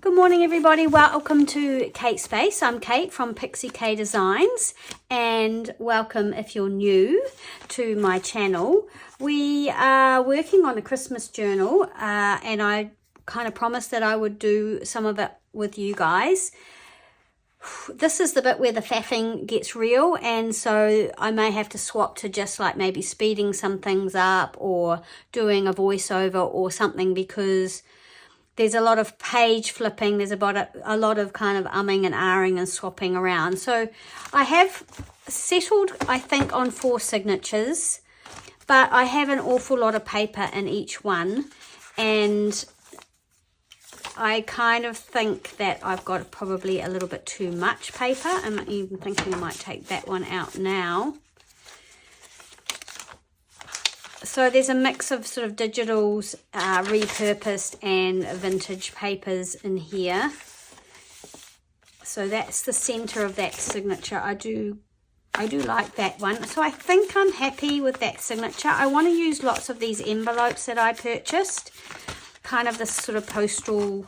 Good morning everybody, welcome to Kate's Face. I'm Kate from Pixie Designs and welcome if you're new to my channel. We are working on a Christmas journal and I kind of promised that I would do some of it with you guys. This is the bit where the faffing gets real, and so I may have to swap to just like maybe speeding some things up or doing a voiceover or something, because there's a lot of page flipping, there's about a lot of kind of umming and ahhing and swapping around. So I have settled, I think, on 4 signatures, but I have an awful lot of paper in each one, and I kind of think that I've got probably a little bit too much paper. I'm even thinking I might take that one out now. So there's a mix of sort of digitals, repurposed and vintage papers in here. So that's the center of that signature. I do like that one. So I think I'm happy with that signature. I want to use lots of these envelopes that I purchased. Kind of this sort of postal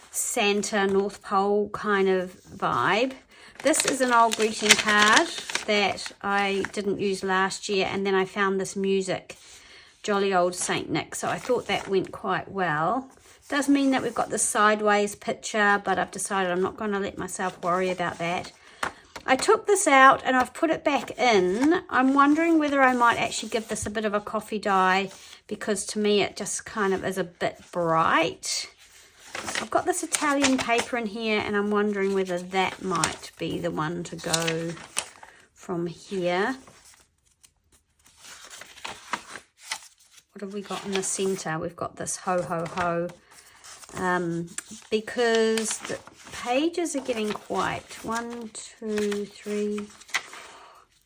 Santa North Pole kind of vibe. This is an old greeting card that I didn't use last year, and then I found this music, Jolly Old Saint Nick, so I thought that went quite well. Does mean that we've got the sideways picture, but I've decided I'm not going to let myself worry about that. I took this out and I've put it back in. I'm wondering whether I might actually give this a bit of a coffee dye, because to me it just kind of is a bit bright. I've got this Italian paper in here and I'm wondering whether that might be the one to go from here. What have we got in the center? We've got this ho ho ho. Because the pages are getting quite 1, 2, 3,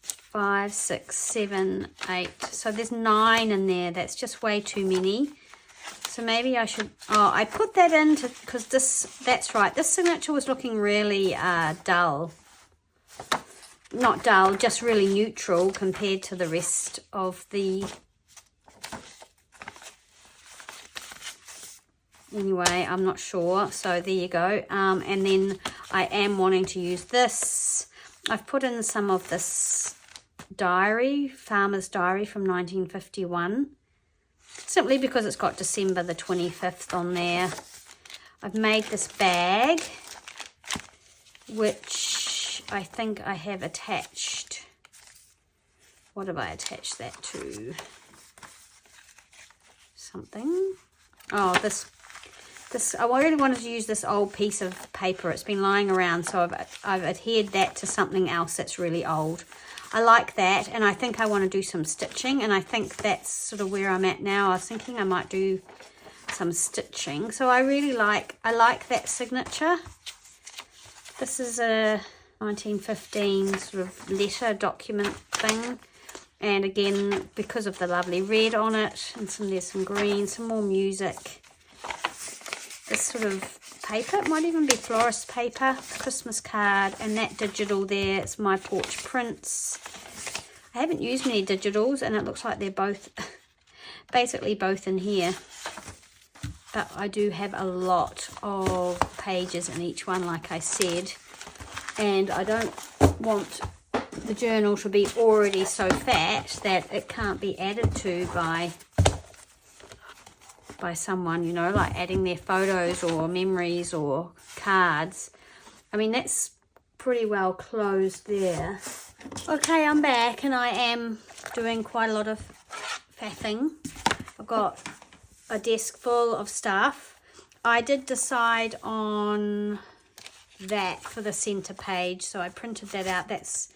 5, 6, 7, 8. So there's 9 in there. That's just way too many. So maybe I should, I put that in because that's right. This signature was looking really dull. Not dull, just really neutral compared to the rest of the. Anyway, I'm not sure, so there you go. And then I am wanting to use this. I've put in some of this diary, Farmer's Diary from 1951, simply because it's got December the 25th on there. I've made this bag, which I think I have attached. What have I attached that to? Something. Oh, this I really wanted to use this old piece of paper. It's been lying around, so I've adhered that to something else that's really old. I like that, and I think I want to do some stitching, and I think that's sort of where I'm at now. I was thinking I might do some stitching. So I like that signature. This is a 1915 sort of letter document thing. And again, because of the lovely red on it, and there's some green, some more music. This sort of paper, it might even be florist paper, Christmas card, and that digital there, it's My Porch Prints. I haven't used many digitals, and it looks like they're both, basically both in here. But I do have a lot of pages in each one, like I said, and I don't want the journal to be already so fat that it can't be added to by someone, you know, like adding their photos or memories or cards. I mean, that's pretty well closed there. Okay, I'm back and I am doing quite a lot of faffing. I've got a desk full of stuff. I did decide on that for the center page, so I printed that out. That's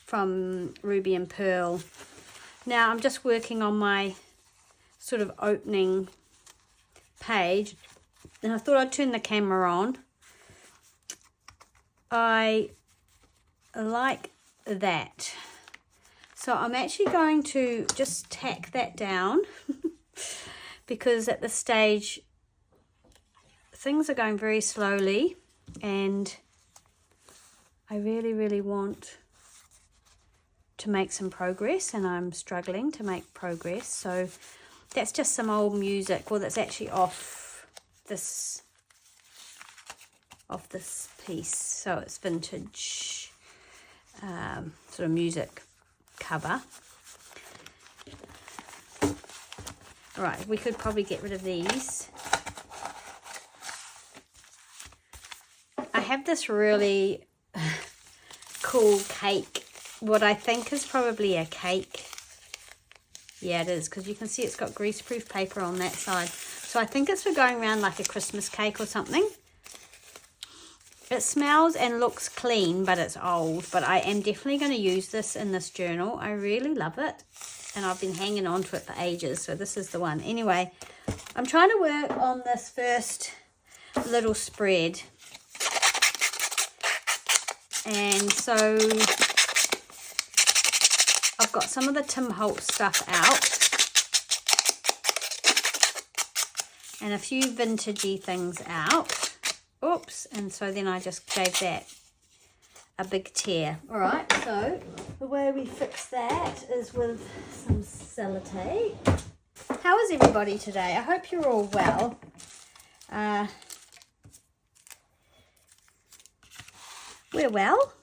from Ruby and Pearl. Now I'm just working on my sort of opening page, and I thought I'd turn the camera on. I like that, so I'm actually going to just tack that down because at this stage things are going very slowly and I really want to make some progress, and I'm struggling to make progress. So that's just some old music. Well, that's actually off this of this piece. So it's vintage sort of music cover. Right, we could probably get rid of these. I have this really cool cake, what I think is probably a cake. Yeah, it is, because you can see it's got greaseproof paper on that side. So I think it's for going around like a Christmas cake or something. It smells and looks clean, but it's old. But I am definitely going to use this in this journal. I really love it. And I've been hanging on to it for ages. So this is the one. Anyway, I'm trying to work on this first little spread. And so I've got some of the Tim Holtz stuff out. And a few vintagey things out. Oops, and so then I just gave that a big tear. All right, so the way we fix that is with some sellotape. How is everybody today? I hope you're all well. We're well.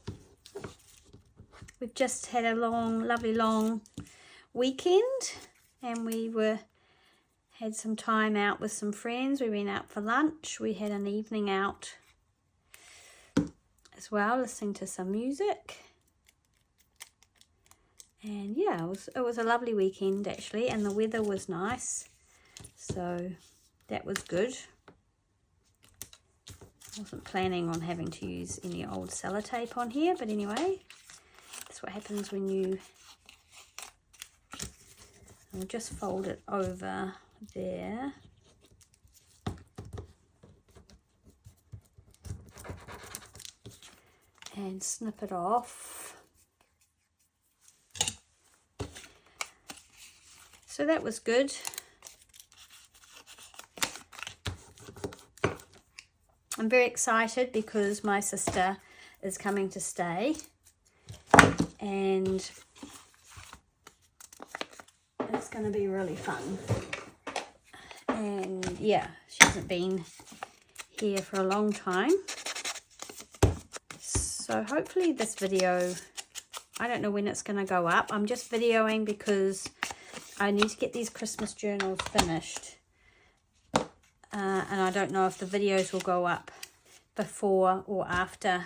We've just had a lovely long weekend, and we had some time out with some friends. We went out for lunch. We had an evening out as well, listening to some music. And yeah, it was a lovely weekend actually, and the weather was nice. So that was good. I wasn't planning on having to use any old sellotape on here, but anyway, that's what happens when you... I'll just fold it over there. And snip it off. So that was good. I'm very excited because my sister is coming to stay, and it's going to be really fun. And yeah, she hasn't been here for a long time. So hopefully this video, I don't know when it's going to go up. I'm just videoing because I need to get these Christmas journals finished. And I don't know if the videos will go up before or after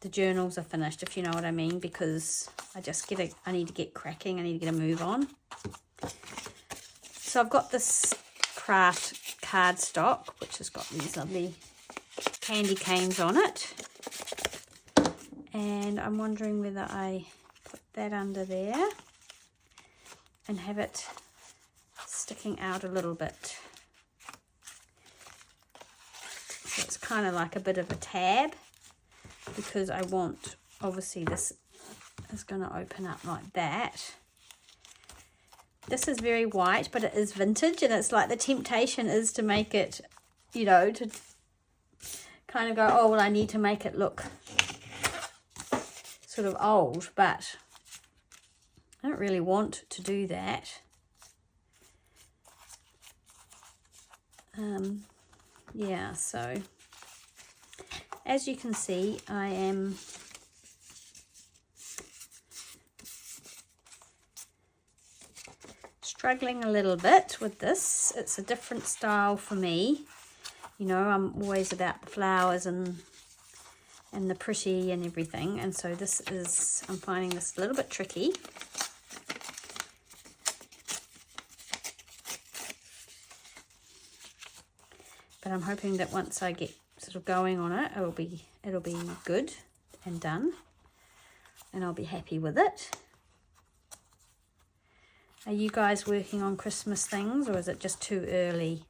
the journals are finished, if you know what I mean, because I need to get cracking. I need to get a move on. So I've got this craft cardstock, which has got these lovely candy canes on it. And I'm wondering whether I put that under there and have it sticking out a little bit. So it's kind of like a bit of a tab, because I want, obviously this is going to open up like that. This is very white, but it is vintage, and it's like the temptation is to make it, you know, to kind of go, oh, well, I need to make it look sort of old, but I don't really want to do that. Yeah, so as you can see, I am struggling a little bit with this. It's a different style for me. You know, I'm always about the flowers and the pretty and everything, and so this is, I'm finding this a little bit tricky. But I'm hoping that once I get sort of going on it, it'll be good and done, and I'll be happy with it. Are you guys working on Christmas things, or is it just too early?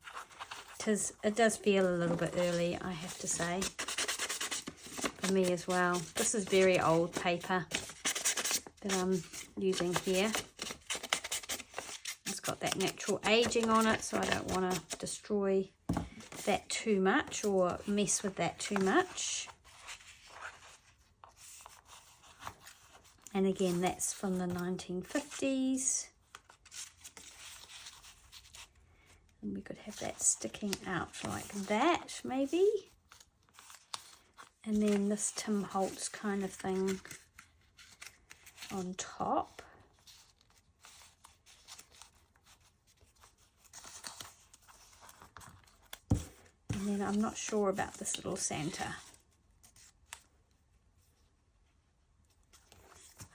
It does feel a little bit early, I have to say, for me as well. This is very old paper that I'm using here. It's got that natural aging on it, so I don't want to destroy that too much or mess with that too much. And again, that's from the 1950s. And we could have that sticking out like that, maybe. And then this Tim Holtz kind of thing on top. And then I'm not sure about this little Santa.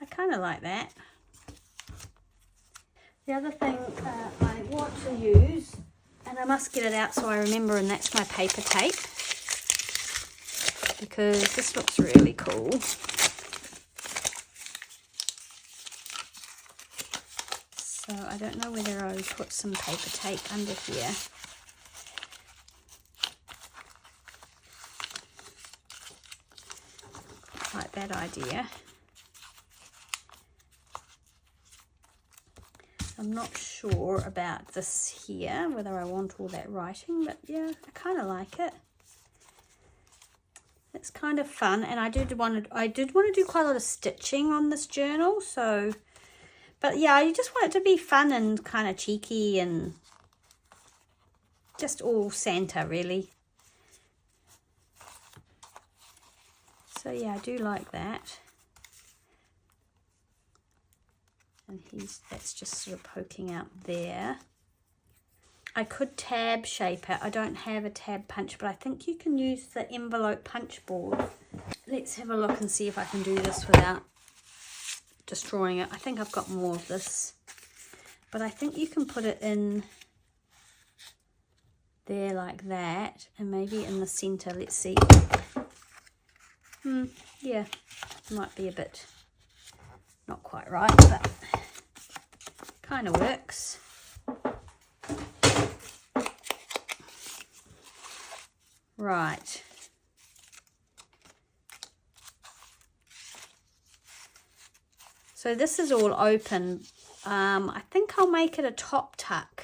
I kind of like that. The other thing I want to use, and I must get it out so I remember, and that's my paper tape, because this looks really cool. So I don't know whether I would put some paper tape under here. Like that idea. I'm not sure about this here, whether I want all that writing, but yeah, I kind of like it. It's kind of fun, and I did want to do quite a lot of stitching on this journal, so, but yeah, I just want it to be fun and kind of cheeky and just all Santa, really. So yeah, I do like that. And that's just sort of poking out there. I could tab shape it. I don't have a tab punch, but I think you can use the envelope punch board. Let's have a look and see if I can do this without destroying it. I think I've got more of this, but I think you can put it in there like that, and maybe in the center. Let's see. Yeah, might be a bit not quite right, but kind of works. Right. So this is all open. I think I'll make it a top tuck.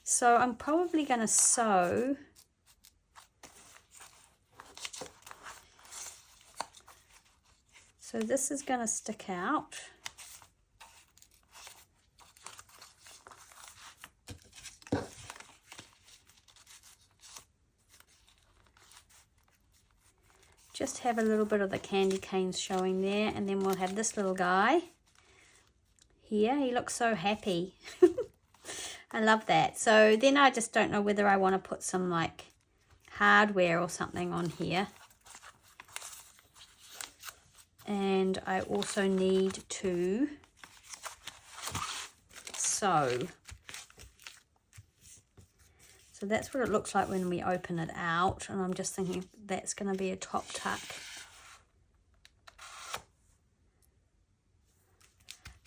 So I'm probably going to sew so this is going to stick out. Just have a little bit of the candy canes showing there, and then we'll have this little guy here. He looks so happy. I love that. So then I just don't know whether I want to put some like hardware or something on here. And I also need to sew. So that's what it looks like when we open it out, and I'm just thinking that's going to be a top tuck.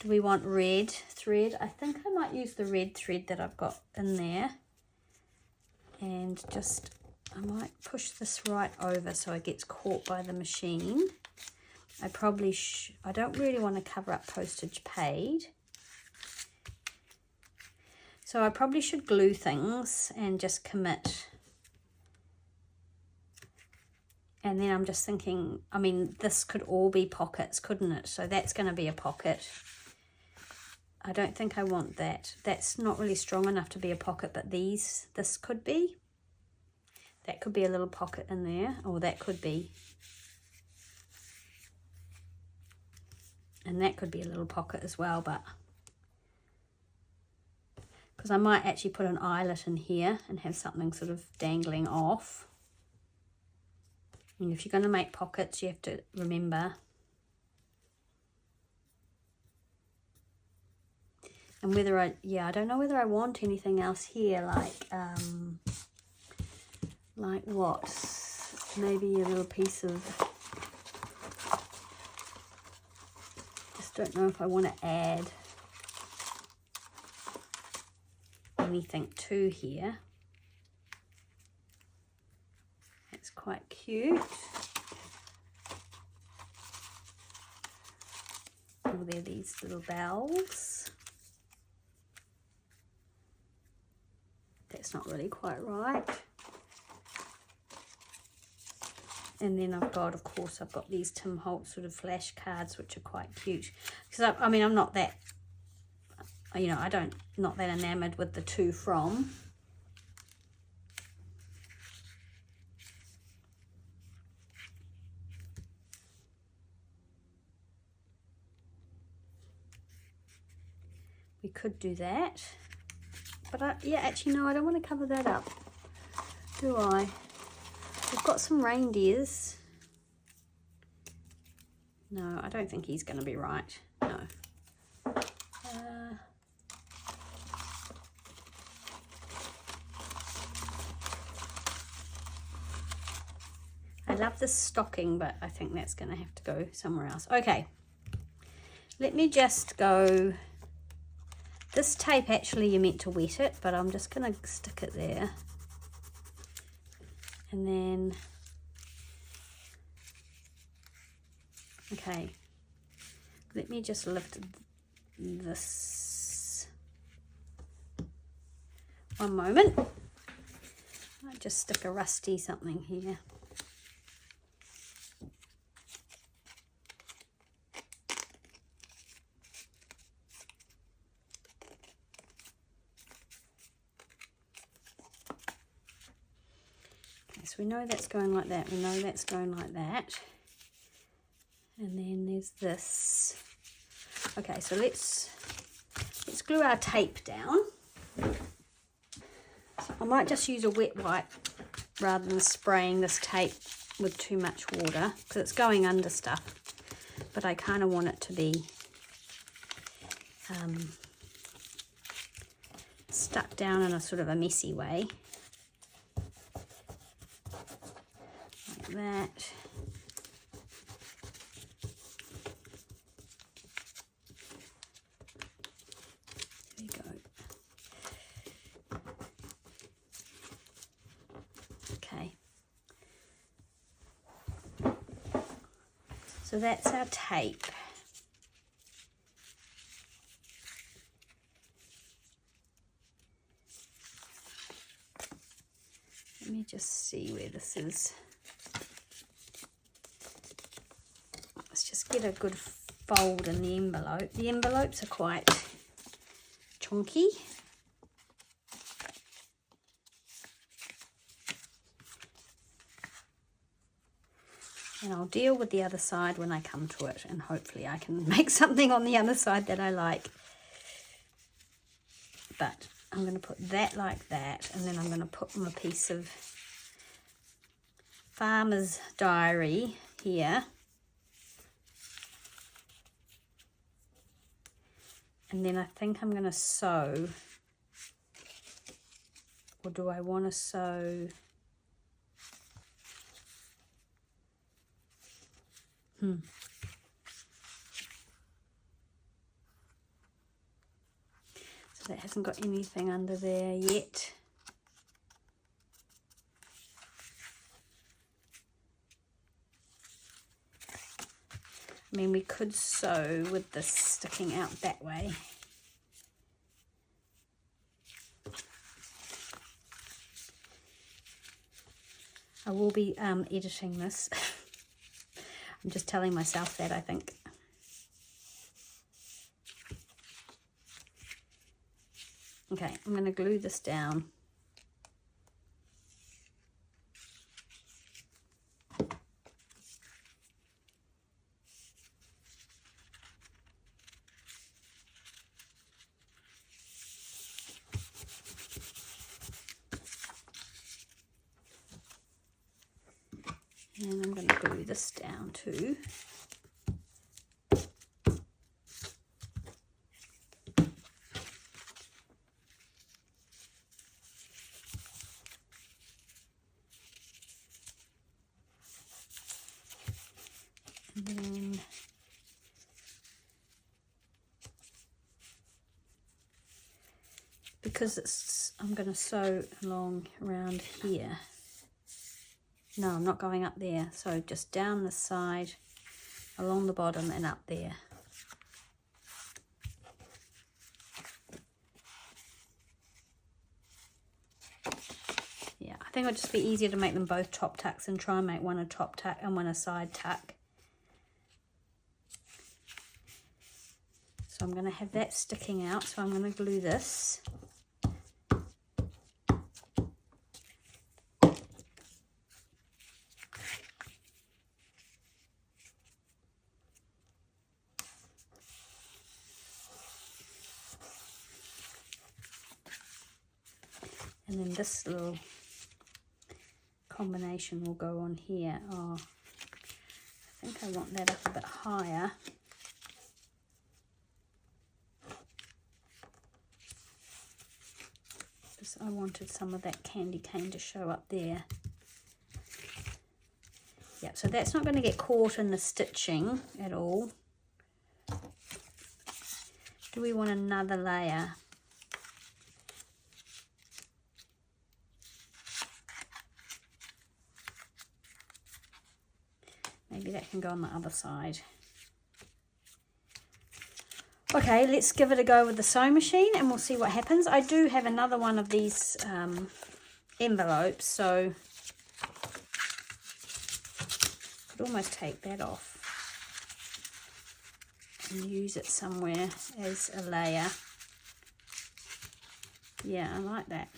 Do we want red thread? I think I might use the red thread that I've got in there, and just I might push this right over so it gets caught by the machine. I probably I don't really want to cover up postage paid. So I probably should glue things and just commit. And then I'm just thinking, I mean, this could all be pockets, couldn't it? So that's going to be a pocket. I don't think I want that. That's not really strong enough to be a pocket, but this could be. That could be a little pocket in there, or that could be. And that could be a little pocket as well, but because I might actually put an eyelet in here and have something sort of dangling off. And if you're going to make pockets, you have to remember. And whether I don't know whether I want anything else here, like what? Maybe a little piece of, just don't know if I want to add anything to here. It's quite cute. Oh, there are these little bells. That's not really quite right. And then I've got, of course, I've got these Tim Holtz sort of flash cards, which are quite cute. Because I mean, I'm not that, you know, not that enamored with the to from. You could do that. But yeah, actually no, I don't want to cover that up, do I? We've got some reindeers. No, I don't think he's going to be right. No. I love this stocking, but I think that's going to have to go somewhere else. Okay. Let me just go... This tape, actually, you're meant to wet it, but I'm just going to stick it there. And then... Okay. Let me just lift this. One moment. I'll just stick a rusty something here. So we know that's going like that, we know that's going like that. And then there's this. Okay, so let's glue our tape down. So I might just use a wet wipe rather than spraying this tape with too much water, because it's going under stuff. But I kind of want it to be stuck down in a sort of a messy way. That. There we go. Okay. So that's our tape. Let me just see where this is. Get a good fold in the envelope. The envelopes are quite chunky. And I'll deal with the other side when I come to it, and hopefully I can make something on the other side that I like. But I'm going to put that like that, and then I'm going to put my piece of Farmer's Diary here. And then I think I'm going to sew, or do I want to sew? So that hasn't got anything under there yet. I mean, we could sew with this sticking out that way. I will be editing this. I'm just telling myself that, I think. Okay, I'm going to glue this down. And I'm going to glue this down too. And then because I'm going to sew along around here. No, I'm not going up there. So just down the side, along the bottom and up there. Yeah, I think it'll just be easier to make them both top tucks and try and make one a top tuck and one a side tuck. So I'm going to have that sticking out. So I'm going to glue this. And then this little combination will go on here. Oh, I think I want that up a bit higher. Because I wanted some of that candy cane to show up there. Yep, so that's not going to get caught in the stitching at all. Do we want another layer? Maybe that can go on the other side. Okay, let's give it a go with the sewing machine and we'll see what happens. I do have another one of these envelopes, so I could almost take that off and use it somewhere as a layer. Yeah, I like that.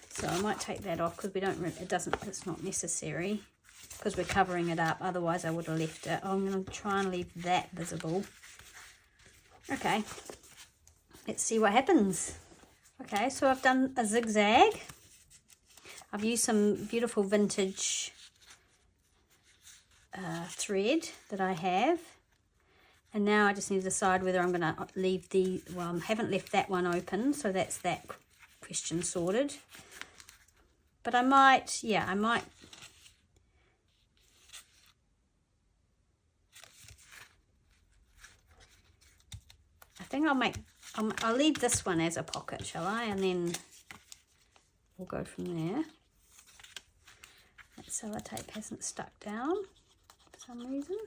So I might take that off because we don't. It's not necessary because we're covering it up. Otherwise, I would have left it. I'm going to try and leave that visible. Okay, let's see what happens. Okay, so I've done a zigzag. I've used some beautiful vintage thread that I have. And now I just need to decide whether I'm going to leave the, well, I haven't left that one open, so that's that question sorted. But I might, yeah, I might. I think I'll leave this one as a pocket, shall I? And then we'll go from there. That sellotape hasn't stuck down for some reason.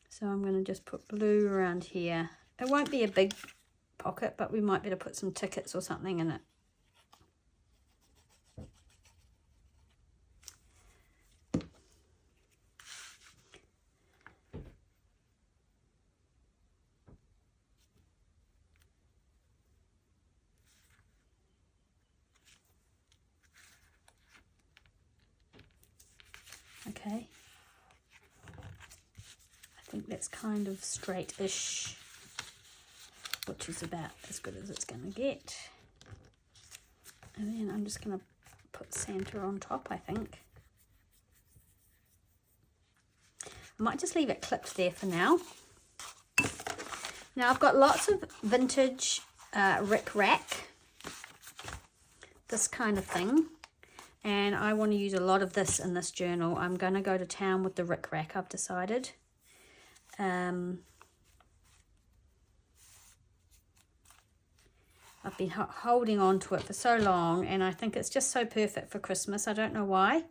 So I'm going to just put blue around here. It won't be a big pocket, but we might be able to put some tickets or something in it. Okay. I think that's kind of straight-ish, which is about as good as it's going to get. And then I'm just going to put Santa on top, I think. I might just leave it clipped there for now. Now I've got lots of vintage rick-rack, this kind of thing. And I want to use a lot of this in this journal. I'm going to go to town with the rick-rack, I've decided. I've been holding on to it for so long, and I think it's just so perfect for Christmas. I don't know why,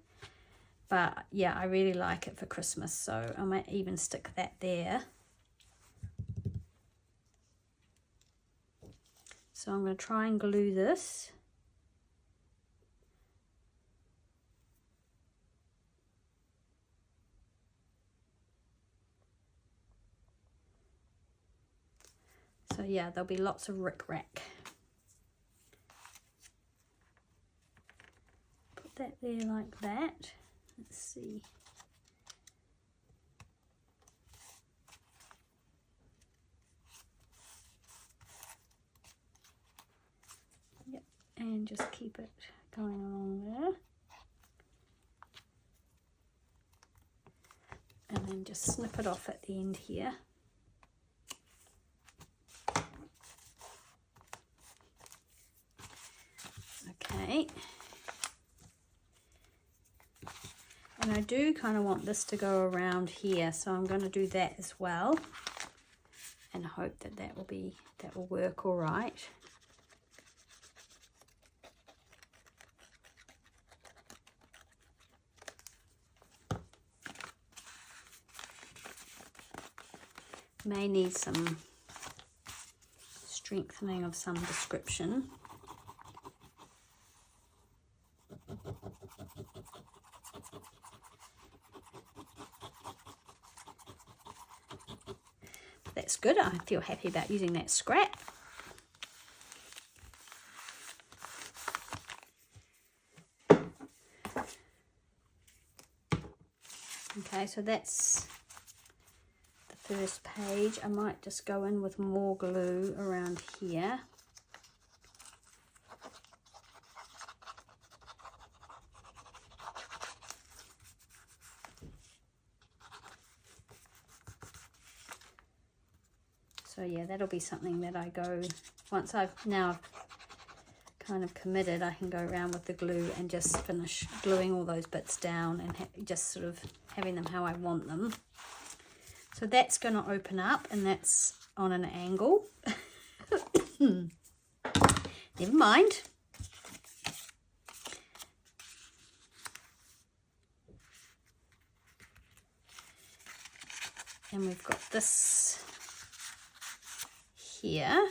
but yeah, I really like it for Christmas, so I might even stick that there. So I'm going to try and glue this. So yeah, there'll be lots of rick-rack. Put that there like that. Let's see. Yep, and just keep it going along there. And then just snip it off at the end here. Okay, and I do kind of want this to go around here, so I'm going to do that as well, and hope that that will work all right. May need some strengthening of some description. That's good. I feel happy about using that scrap. Okay, so that's the first page. I might just go in with more glue around here. So yeah, that'll be something that I go, once I've now kind of committed, I can go around with the glue and just finish gluing all those bits down and just sort of having them how I want them. So that's going to open up, and that's on an angle. Never mind. And we've got this here.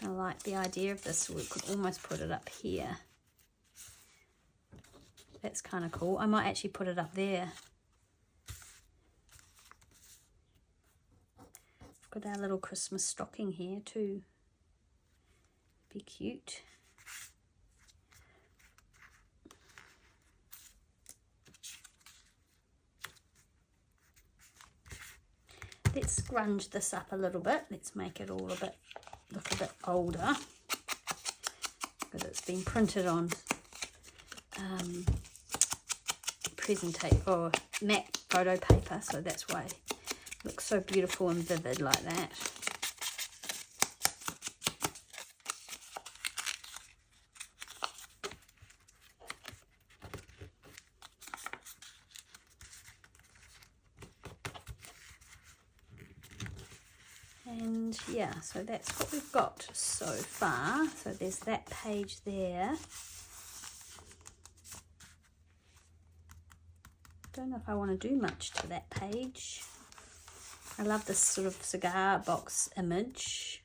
I like the idea of this. We could almost put it up here. That's kind of cool. I might actually put it up there. We've got our little Christmas stocking here too. Be cute. Let's scrunch this up a little bit. Let's make it all look a bit older, because it's been printed on or matte photo paper, so that's why it looks so beautiful and vivid like that. And yeah, so that's what we've got so far. So there's that page there. Don't know if I want to do much to that page. I love this sort of cigar box image.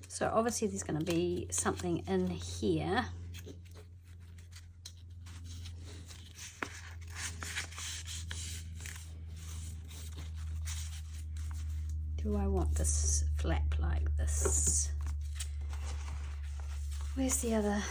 So obviously there's going to be something in here. Do I want this flap like this? Where's the other?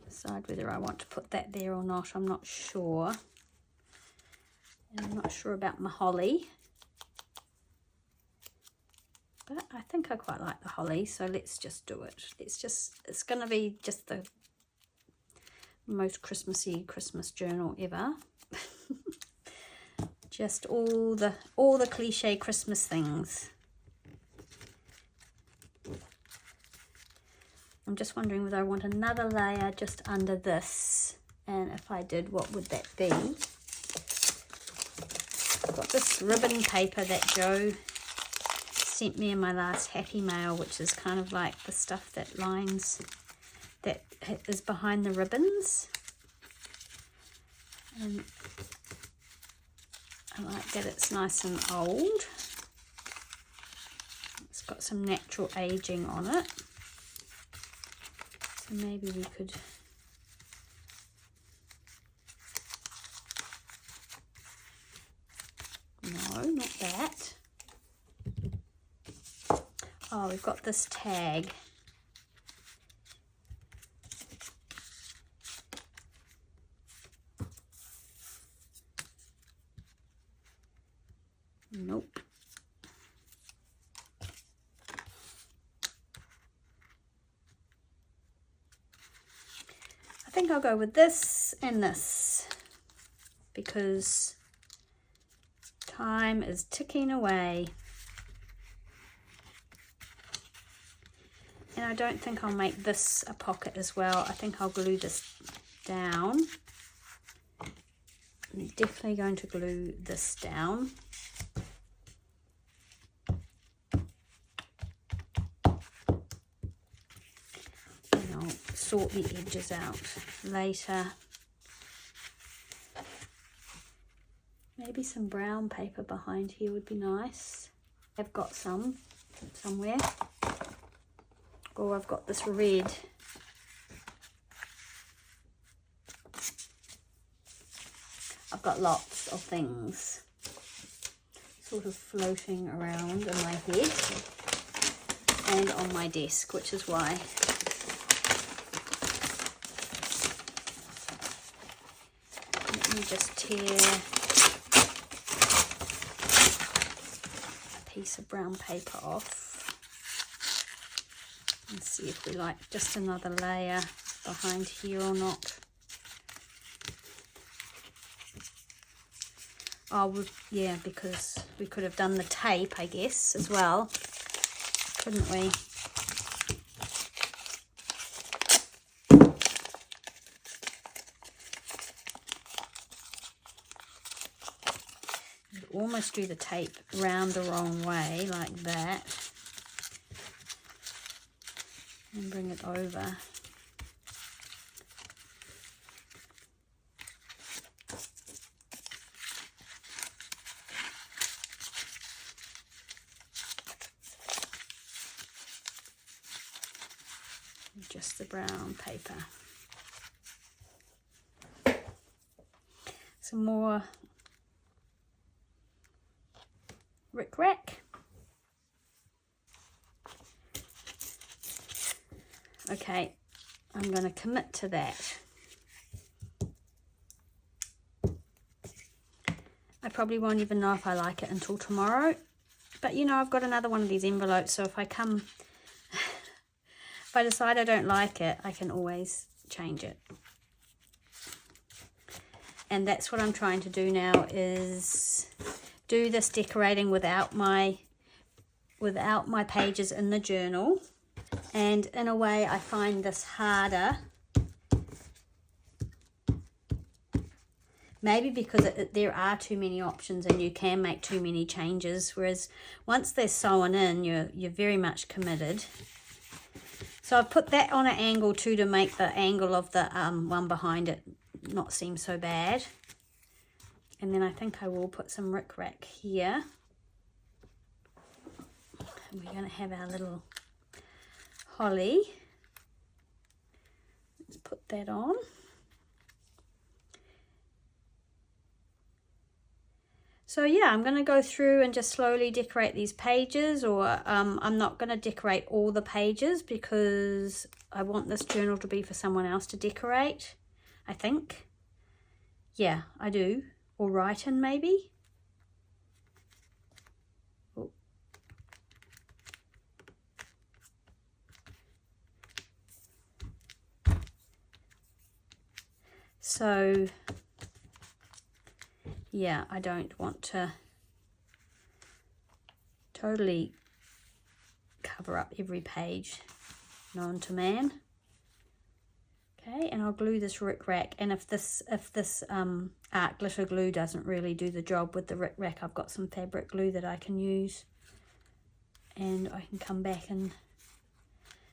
Decide whether I want to put that there or not. I'm not sure. And I'm not sure about my holly. But I think I quite like the holly, so let's just do it. It's going to be just the most Christmassy Christmas journal ever. Just all the cliche Christmas things. I'm just wondering whether I want another layer just under this, and if I did, what would that be? I've got this ribbon paper that Joe sent me in my last Happy Mail, which is kind of like the stuff that that is behind the ribbons, and I like that it's nice and old. It's got some natural aging on it. Maybe we could no, not that. Oh, we've got this tag. Nope. I think I'll go with this and this, because time is ticking away. And I don't think I'll make this a pocket as well. I think I'll glue this down. I'm definitely going to glue this down. Sort the edges out later. Maybe some brown paper behind here would be nice. I've got some. somewhere. Oh, I've got this red. I've got lots of things sort of floating around in my head and on my desk, which is why let me just tear a piece of brown paper off and see if we like just another layer behind here or not. Oh, yeah, because we could have done the tape, I guess, as well, couldn't we? You almost do the tape round the wrong way, like that, and bring it over. Just the brown paper. Some more rickrack. Okay, I'm going to commit to that. I probably won't even know if I like it until tomorrow, but you know, I've got another one of these envelopes, so if I decide I don't like it, I can always change it. And that's what I'm trying to do now, is do this decorating without my pages in the journal. And in a way, I find this harder. Maybe because there are too many options and you can make too many changes. Whereas once they're sewn in, you're very much committed. So I've put that on an angle too, to make the angle of the one behind it not seem so bad. And then I think I will put some rickrack here. And we're going to have our little holly. Let's put that on. So yeah, I'm going to go through and just slowly decorate these pages, or I'm not going to decorate all the pages because I want this journal to be for someone else to decorate, I think. Yeah, I do. Or write in maybe. Oh. So yeah, I don't want to totally cover up every page, known to man. Okay, and I'll glue this rickrack, and if this art glitter glue doesn't really do the job with the rickrack, I've got some fabric glue that I can use, and I can come back and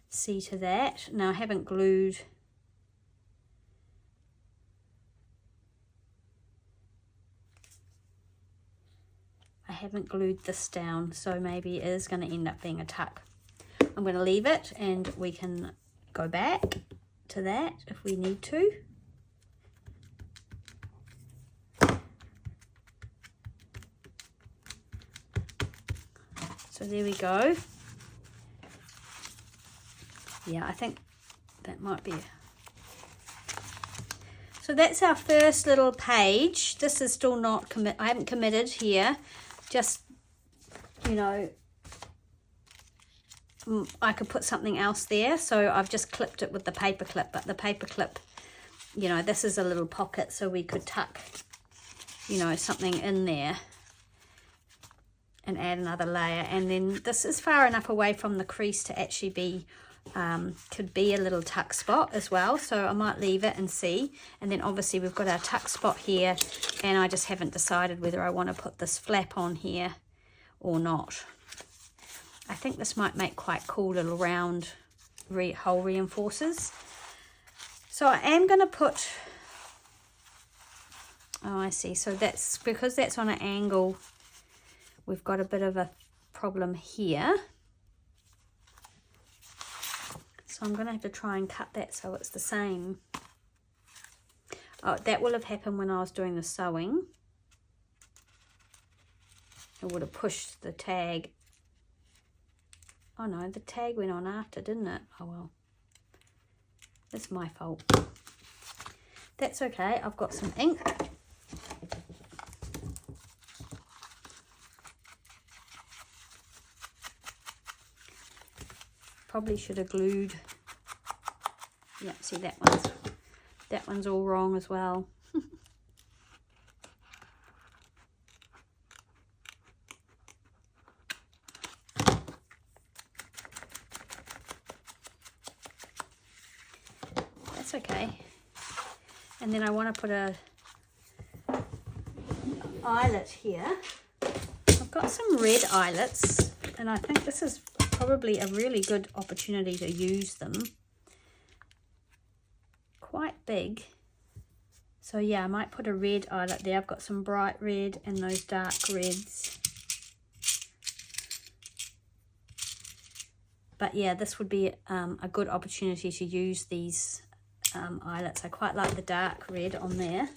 see to that. Now I haven't glued this down, so maybe it is going to end up being a tuck. I'm going to leave it and we can go back to that if we need to. So there we go. Yeah, I think that might be. So that's our first little page. This is still not I haven't committed here. Just, you know, I could put something else there, so I've just clipped it with the paper clip, but the paper clip, you know, this is a little pocket, so we could tuck, you know, something in there and add another layer. And then this is far enough away from the crease to actually be, could be a little tuck spot as well, so I might leave it and see. And then obviously we've got our tuck spot here, and I just haven't decided whether I want to put this flap on here or not. I think this might make quite cool little round hole reinforcers. So I am going to put, oh I see, so that's because that's on an angle, we've got a bit of a problem here. So I'm going to have to try and cut that so it's the same. Oh, that will have happened when I was doing the sewing. It would have pushed the tag. Oh no, the tag went on after, didn't it? Oh well. It's my fault. That's okay. I've got some ink. Probably should have glued. Yeah, see that one's all wrong as well. That's okay. And then I want to put a eyelet here. I've got some red eyelets, and I think this is probably a really good opportunity to use them. Quite big. So yeah, I might put a red eyelet there. I've got some bright red and those dark reds. But yeah, this would be a good opportunity to use these eyelets. I quite like the dark red on there.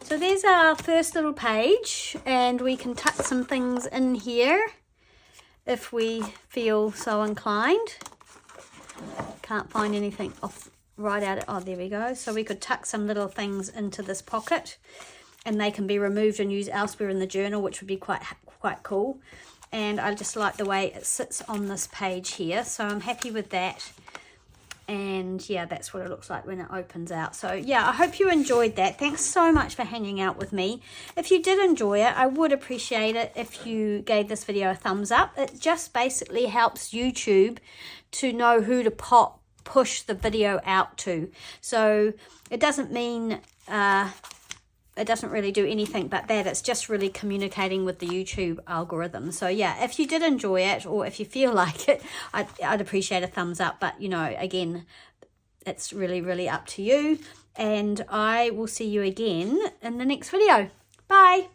So there's our first little page, and we can tuck some things in here if we feel so inclined. Can't find anything off right out. Oh, there we go. So we could tuck some little things into this pocket, and they can be removed and used elsewhere in the journal, which would be quite cool. And I just like the way it sits on this page here, so I'm happy with that. And yeah, that's what it looks like when it opens out. So yeah, I hope you enjoyed that. Thanks so much for hanging out with me. If you did enjoy it, I would appreciate it if you gave this video a thumbs up. It just basically helps YouTube to know who to push the video out to. So it doesn't mean it doesn't really do anything but that. It's just really communicating with the YouTube algorithm. So yeah, if you did enjoy it, or if you feel like it, I'd appreciate a thumbs up. But you know, again, it's really up to you. And I will see you again in the next video. Bye.